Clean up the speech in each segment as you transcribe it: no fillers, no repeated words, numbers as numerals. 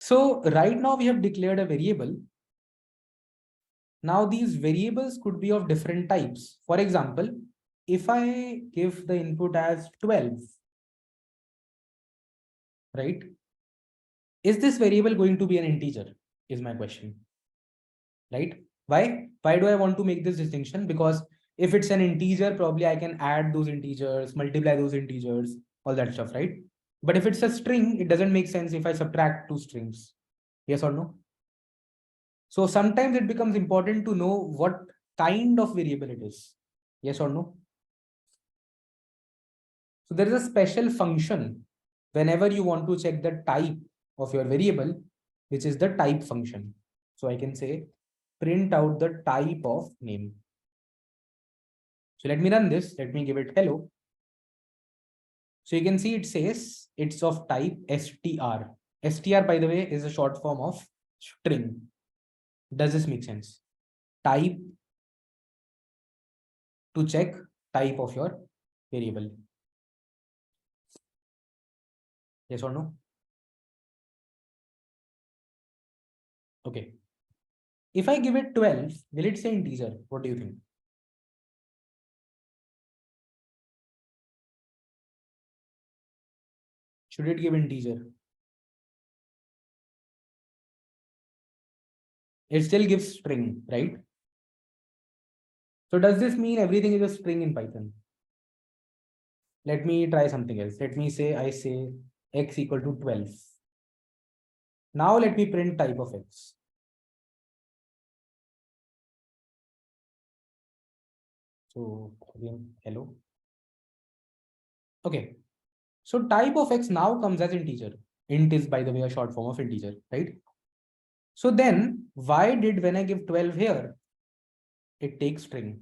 So right now we have declared a variable. Now these variables could be of different types. For example, if I give the input as 12, right? Is this variable going to be an integer? Is my question, right? Why do I want to make this distinction? Because if it's an integer, probably I can add those integers, multiply those integers, all that stuff, right? But if it's a string, it doesn't make sense if I subtract two strings. Yes or no? So sometimes it becomes important to know what kind of variable it is. Yes or no? So there is a special function whenever you want to check the type of your variable, which is the type function. So I can say print out the type of name. So let me run this. Let me give it hello. So you can see it says it's of type str. Str, by the way, is a short form of string. Does this make sense? Type to check type of your variable. Yes or no? Okay. If I give it 12, will it say integer? What do you think? Should it give integer? It still gives string, right? So does this mean everything is a string in Python? Let me try something else. Let me say I say x equal to 12. Now let me print type of x. So again, hello. Okay. So type of x now comes as integer. Int is, by the way, a short form of integer, right? So then why did when I give 12 here, it takes string?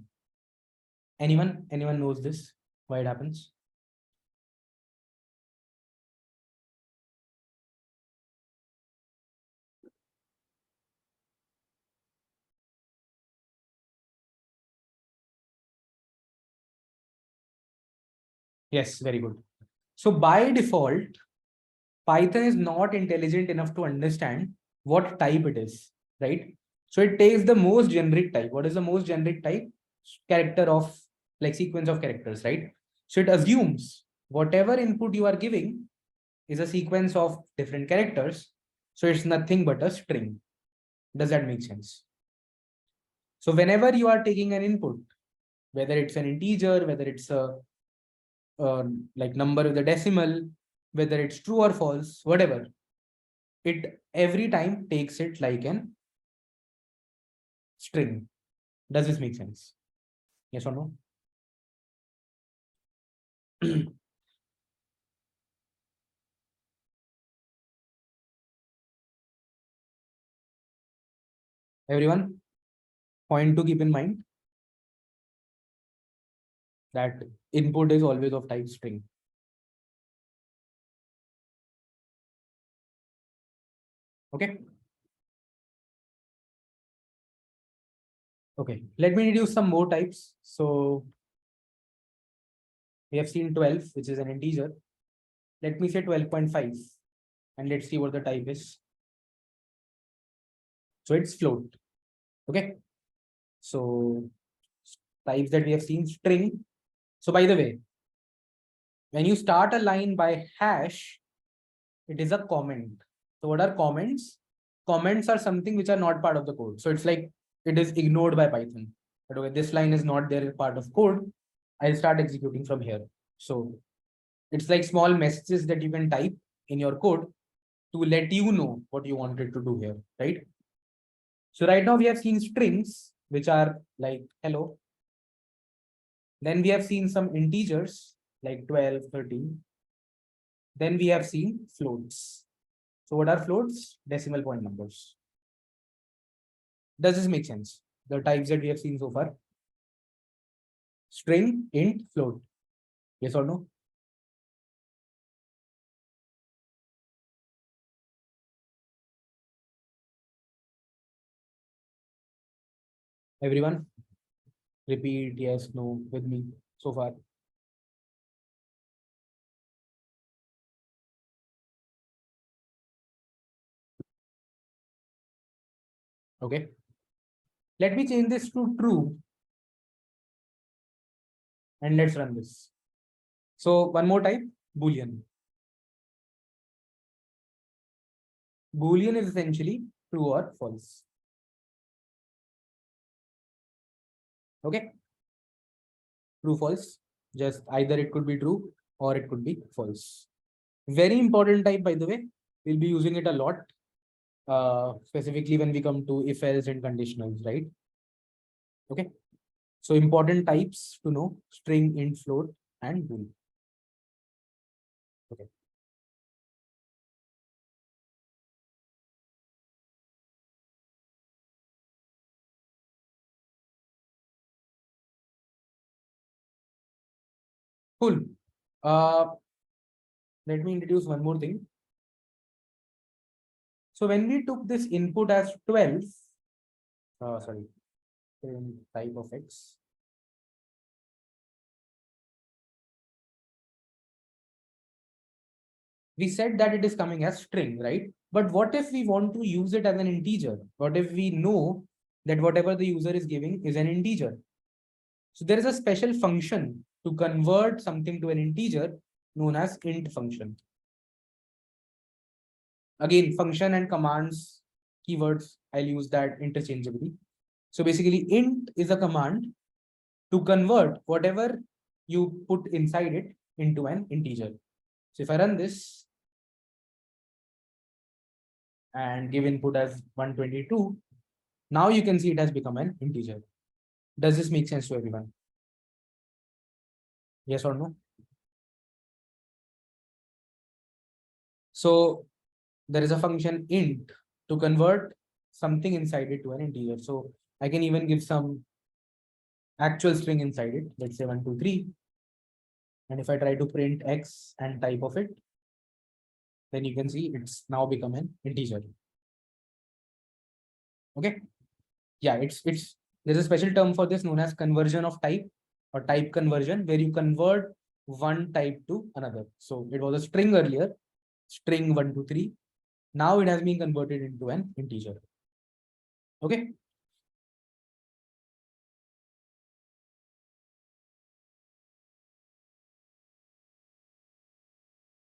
Anyone knows this? Why it happens? Yes, very good. So by default, Python is not intelligent enough to understand what type it is, right? So it takes the most generic type. What is the most generic type? Character of, like, sequence of characters, right? So it assumes whatever input you are giving is a sequence of different characters. So it's nothing but a string. Does that make sense? So whenever you are taking an input, whether it's an integer, whether it's a like number with a decimal, whether it's true or false, whatever, it every time takes it like an string. Does this make sense? Yes or no? Everyone, point to keep in mind that input is always of type string. Okay. Okay. Let me introduce some more types. So we have seen 12, which is an integer. Let me say 12.5 and let's see what the type is. So it's float. Okay. So types that we have seen: string. So by the way, when you start a line by hash, it is a comment. So what are comments? Comments are something which are not part of the code. So it's like it is ignored by Python. But okay, this line is not there part of code. I'll start executing from here. So it's like small messages that you can type in your code to let you know what you wanted to do here, right? So right now we have seen strings, which are like hello. Then we have seen some integers like 12, 13. Then we have seen floats. So what are floats? Decimal point numbers. Does this make sense? The types that we have seen so far: string, int, float. Yes or no? Everyone, repeat yes, no with me so far. Okay. Let me change this to true. And let's run this. So one more type, Boolean. Boolean is essentially true or false. Okay. True, false. Just either it could be true or it could be false. Very important type, by the way. We'll be using it a lot. Specifically when we come to if else and conditionals, right? Okay. So important types to know: string, int, float, and bool. Okay. Cool. Let me introduce one more thing. So when we took this input as 12, sorry, type of X. We said that it is coming as string, right? But what if we want to use it as an integer? What if we know that whatever the user is giving is an integer? So there is a special function to convert something to an integer known as int function. Again, function and commands, keywords, I'll use that interchangeably. So basically, int is a command to convert whatever you put inside it into an integer. So if I run this and give input as 122, now you can see it has become an integer. Does this make sense to everyone? Yes or no? So there is a function int to convert something inside it to an integer. So I can even give some actual string inside it, let's say 123. And if I try to print X and type of it, then you can see it's now become an integer. Okay. Yeah, there's a special term for this known as conversion of type or type conversion, where you convert one type to another. So it was a string earlier, string 123. Now it has been converted into an integer. Okay.